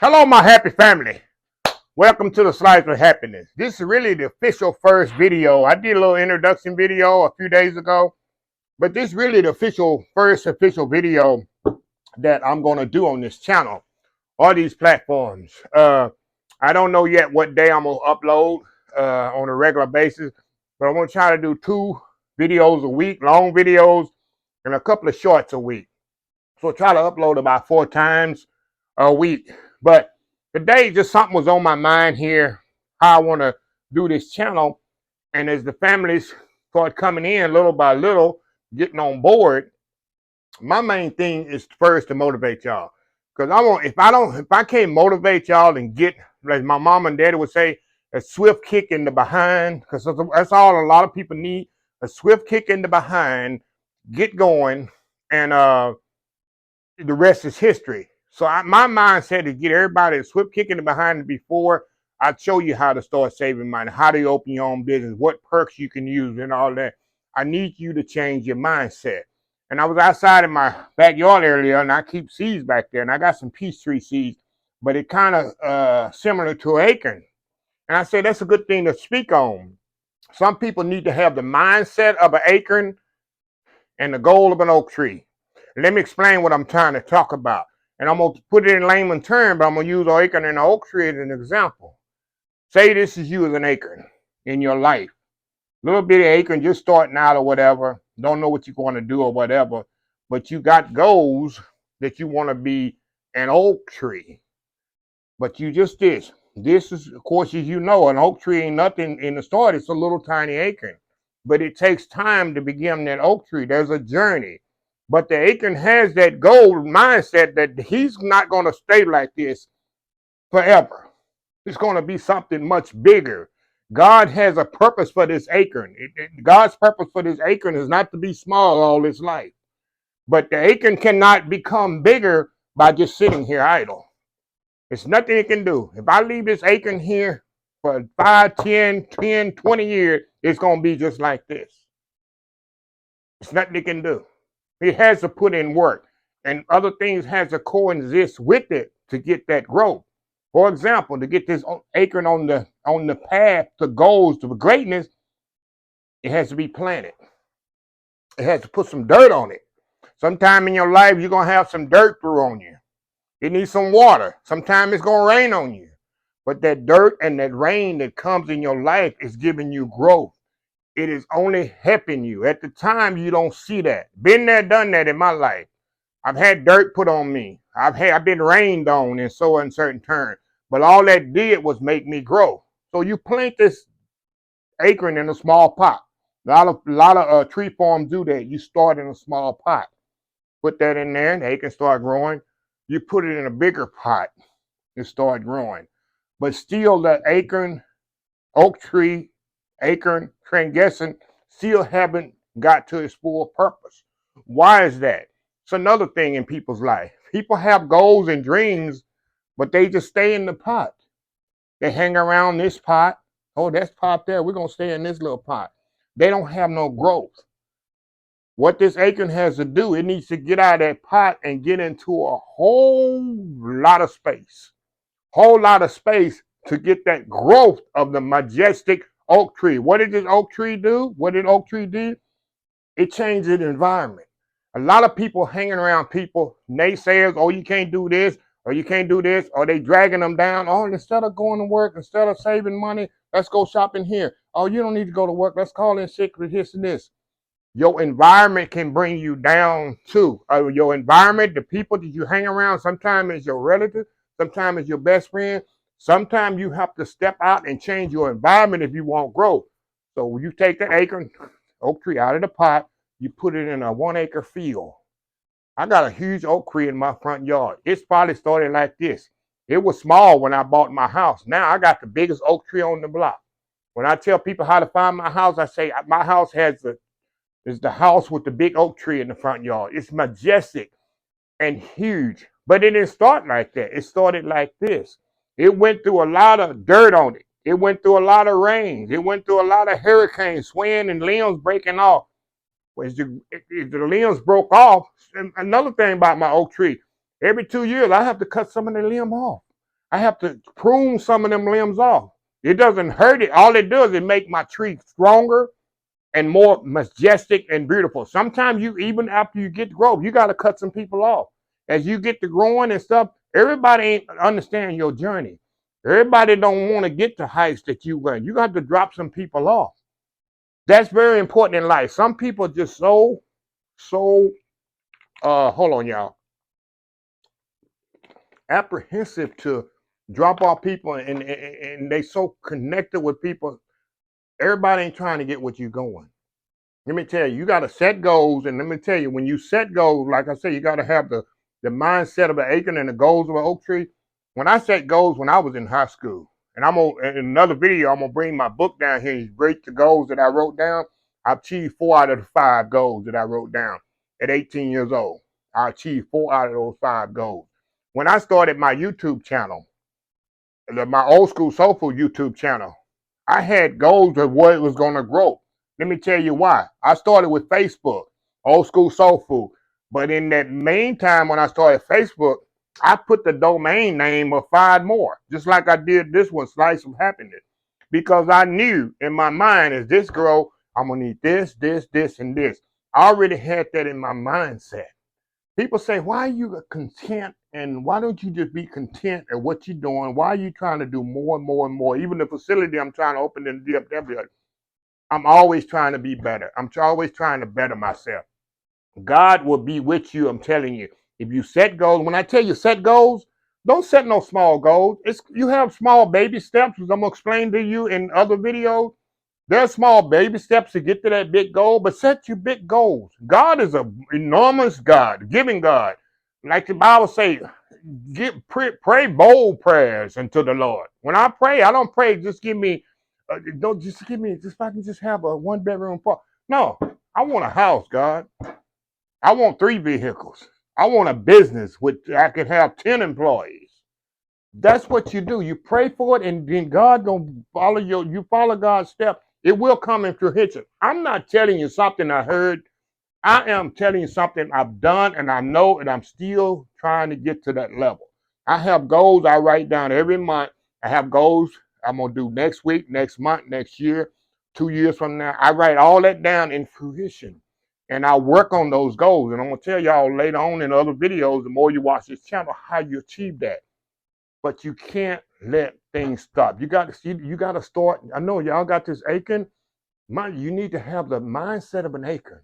Hello, my happy family. Welcome to the Slice of Happiness. This is really the official first video. I did a little introduction video a few days ago, but this is really the first official video that I'm going to do on this channel or these platforms. I don't know yet what day I'm going to upload on a regular basis, but I'm going to try to do 2 videos a week, long videos, and a couple of shorts a week. So I try to upload about 4 times a week. But today, just something was on my mind here, how I want to do this channel. And as the families start coming in little by little, getting on board, my main thing is first to motivate y'all. Because if I can't motivate y'all and get, like my mom and daddy would say, a swift kick in the behind, because that's all a lot of people need, a swift kick in the behind, get going, and the rest is history. So my mindset is get everybody a swift kick in the behind before I show you how to start saving money, how to open your own business, what perks you can use and all that. I need you to change your mindset. And I was outside in my backyard earlier, and I keep seeds back there, and I got some peach tree seeds, but it kind of similar to an acorn. And I said that's a good thing to speak on. Some people need to have the mindset of an acorn and the goal of an oak tree. Let me explain what I'm trying to talk about. And I'm going to put it in layman terms, but I'm going to use an acorn and an oak tree as an example. Say this is you as an acorn in your life. Little bitty acorn, just starting out or whatever. Don't know what you're going to do or whatever. But you got goals that you want to be an oak tree. But you just this. This is, of course, as you know, an oak tree ain't nothing in the start. It's a little tiny acorn. But it takes time to become that oak tree. There's a journey. But the acorn has that goal mindset that he's not going to stay like this forever. It's going to be something much bigger. God has a purpose for this acorn. God's purpose for this acorn is not to be small all his life. But the acorn cannot become bigger by just sitting here idle. It's nothing it can do. If I leave this acorn here for 5, 10, 20 years, it's going to be just like this. It's nothing it can do. It has to put in work, and other things has to coexist with it to get that growth. For example, to get this acorn on the path to goals to greatness, it has to be planted. It has to put some dirt on it. Sometime in your life, you're gonna have some dirt thrown on you. It needs some water. Sometimes it's gonna rain on you. But that dirt and that rain that comes in your life is giving you growth. It is only helping you. At the time, you don't see that. Been there, done that in my life. I've had dirt put on me. I've been rained on in so uncertain terms. But all that did was make me grow. So you plant this acorn in a small pot. A lot of tree farms do that. You start in a small pot. Put that in there, and the acorn start growing. You put it in a bigger pot, it start growing. But still, the acorn, oak tree, acorn, transgescent, still haven't got to its full purpose. Why is that? It's another thing in people's life. People have goals and dreams, but they just stay in the pot. They hang around this pot. Oh, that's pot there. We're going to stay in this little pot. They don't have no growth. What this acorn has to do, it needs to get out of that pot and get into a whole lot of space. Whole lot of space to get that growth of the majestic oak tree. What did this oak tree do? What did oak tree do? It changed the environment. A lot of people hanging around people, naysayers, oh, you can't do this, or you can't do this, or they dragging them down. Oh, instead of going to work, instead of saving money, let's go shopping here. Oh, you don't need to go to work. Let's call in sick for this and this. Your environment can bring you down too. Your environment, the people that you hang around, sometimes it's your relative, sometimes it's your best friend. Sometimes you have to step out and change your environment if you want growth. So you take the acorn, oak tree out of the pot, you put it in a 1-acre field. I got a huge oak tree in my front yard. It's probably started like this. It was small when I bought my house. Now I got the biggest oak tree on the block. When I tell people how to find my house, I say my house is the house with the big oak tree in the front yard. It's majestic and huge. But it didn't start like that. It started like this. It went through a lot of dirt on it. It went through a lot of rains. It went through a lot of hurricanes, swaying and limbs breaking off. As the limbs broke off, another thing about my oak tree, every 2 years I have to cut some of the limb off. I have to prune some of them limbs off. It doesn't hurt it. All it does is make my tree stronger and more majestic and beautiful. Sometimes you, even after you get to grow, you got to cut some people off. As you get to growing and stuff, everybody ain't understand your journey. Everybody don't want to get to heights that you went. You got to drop some people off. That's very important in life. Some people just so hold on, y'all, apprehensive to drop off people, and they so connected with people. Everybody ain't trying to get what you going. Let me tell you, you got to set goals, and let me tell you, when you set goals, like I said, you got to have the mindset of an acorn and the goals of an oak tree. When I set goals when I was in high school, and I'm gonna, in another video, I'm gonna bring my book down here. You rate the goals that I wrote down. I achieved 4 out of the 5 goals that I wrote down at 18 years old. I achieved 4 out of those 5 goals. When I started my YouTube channel, my old school soul food YouTube channel, I had goals of what it was going to grow. Let me tell you why. I started with Facebook, old school soul food. But in that meantime, when I started Facebook, I put the domain name of 5 more, just like I did this one, Slice of Happiness, because I knew in my mind, as this grow, I'm going to need this, this, this, and this. I already had that in my mindset. People say, why are you content, and why don't you just be content at what you're doing? Why are you trying to do more and more and more? Even the facility I'm trying to open in DFW, I'm always trying to be better. I'm always trying to better myself. God will be with you, I'm telling you. If you set goals, when I tell you set goals, don't set no small goals. You have small baby steps, as I'm going to explain to you in other videos. There are small baby steps to get to that big goal, but set your big goals. God is an enormous God, giving God. Like the Bible says, pray bold prayers unto the Lord. When I pray, I don't pray, just give me, just if I can just have a 1-bedroom apartment. No, I want a house, God. I want 3 vehicles. I want a business which I can have 10 employees. That's what you do. You pray for it, and then God gonna follow you follow God's step. It will come in fruition. I'm not telling you something I heard. I am telling you something I've done, and I know, and I'm still trying to get to that level. I have goals I write down every month. I have goals I'm gonna do next week, next month, next year, 2 years from now. I write all that down in fruition, and I work on those goals. And I'm gonna tell y'all later on in other videos, the more you watch this channel, how you achieve that. But you can't let things stop. You got to see. You got to start. I know y'all got this acorn. You need to have the mindset of an acorn.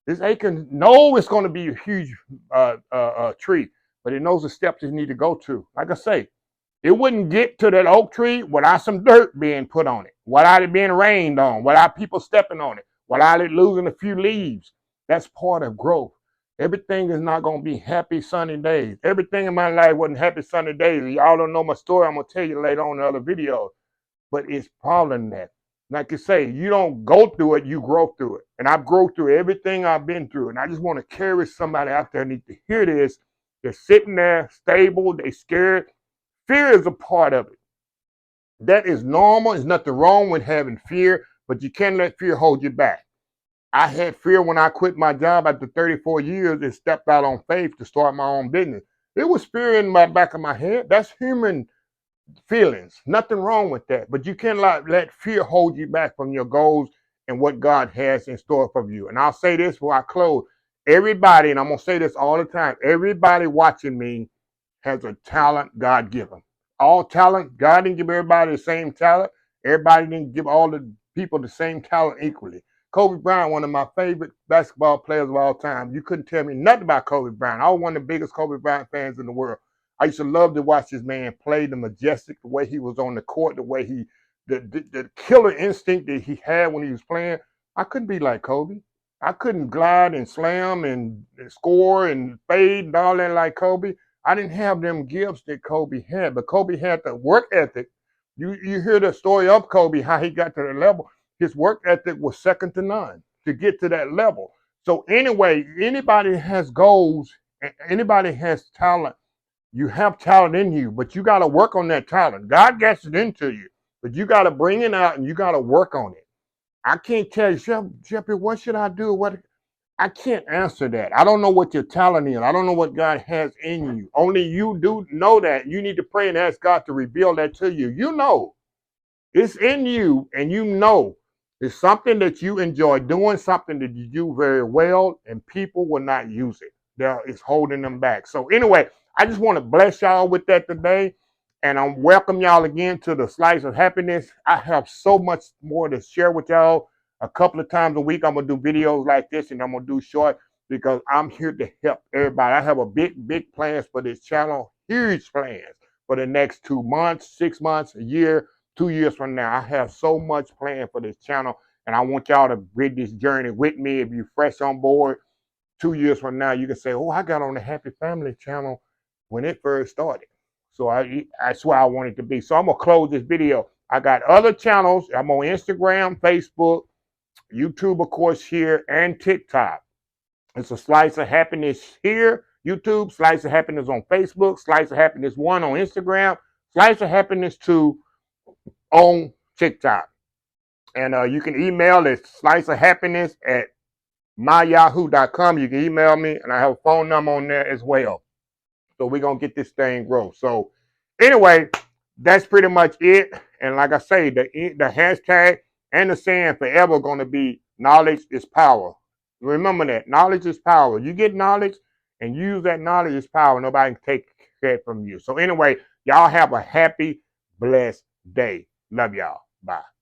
This acorn knows it's going to be a huge tree, but it knows the steps it need to go to. Like I say, it wouldn't get to that oak tree without some dirt being put on it, without it being rained on, without people stepping on it, without it losing a few leaves. That's part of growth. Everything is not going to be happy sunny days. Everything in my life wasn't happy sunny days. Y'all don't know my story. I'm going to tell you later on in other videos. But it's probably that. Like you say, you don't go through it, you grow through it. And I've grown through everything I've been through. And I just want to carry somebody out there need to hear this. They're sitting there stable. They're scared. Fear is a part of it. That is normal. There's nothing wrong with having fear, but you can't let fear hold you back. I had fear when I quit my job after 34 years and stepped out on faith to start my own business. It was fear in my back of my head. That's human feelings. Nothing wrong with that. But you cannot let fear hold you back from your goals and what God has in store for you. And I'll say this before I close. Everybody, and I'm going to say this all the time, everybody watching me has a talent God given. All talent, God didn't give everybody the same talent. Everybody didn't give all the people the same talent equally. Kobe Bryant, one of my favorite basketball players of all time. You couldn't tell me nothing about Kobe Bryant. I was one of the biggest Kobe Bryant fans in the world. I used to love to watch this man play, the majestic, the way he was on the court, the way the killer instinct that he had when he was playing. I couldn't be like Kobe. I couldn't glide and slam and score and fade and all that like Kobe. I didn't have them gifts that Kobe had, but Kobe had the work ethic. You hear the story of Kobe, how he got to the level. His work ethic was second to none to get to that level. So anyway, anybody has goals, anybody has talent. You have talent in you, but you got to work on that talent. God gets it into you, but you got to bring it out and you got to work on it. I can't tell you, Shepherd, what should I do? What I can't answer that. I don't know what your talent is. I don't know what God has in you. Only you do know that. You need to pray and ask God to reveal that to you. You know. It's in you, and you know it's something that you enjoy doing, something that you do very well, and people will not use it. It's holding them back. So anyway, I just want to bless y'all with that today, and I welcome y'all again to the Slice of Happiness. I have so much more to share with y'all. A couple of times a week, I'm gonna do videos like this, and I'm gonna do short because I'm here to help everybody. I have a big plans for this channel, huge plans for the next 2 months, 6 months, a year. 2 years from now. I have so much planned for this channel, and I want y'all to read this journey with me. If you're fresh on board, 2 years from now, you can say, oh, I got on the Happy Family channel when it first started. So that's where I want it to be. So I'm going to close this video. I got other channels. I'm on Instagram, Facebook, YouTube, of course, here, and TikTok. It's a Slice of Happiness here, YouTube, Slice of Happiness on Facebook, Slice of Happiness 1 on Instagram, Slice of Happiness 2 on TikTok. And you can email at sliceofhappiness@myyahoo.com. You can email me, and I have a phone number on there as well. So we're going to get this thing grow. So anyway, that's pretty much it. And like I say, the hashtag and the saying forever going to be knowledge is power. Remember that. Knowledge is power. You get knowledge and use that knowledge as power. Nobody can take it from you. So anyway, y'all have a happy, blessed day. Love y'all. Bye.